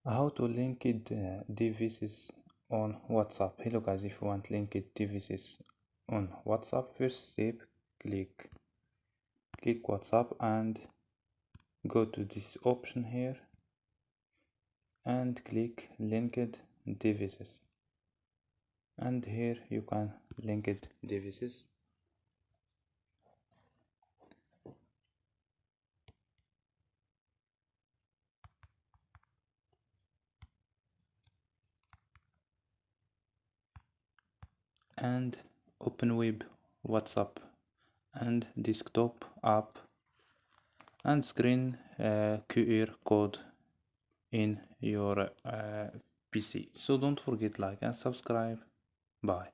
How to linked devices on WhatsApp. Hello guys, if you want linked devices on WhatsApp, first step, click WhatsApp and go to this option here and click linked devices, and here you can linked devices. And open web WhatsApp and desktop app and screen QR code in your PC. So don't forget like and subscribe. Bye.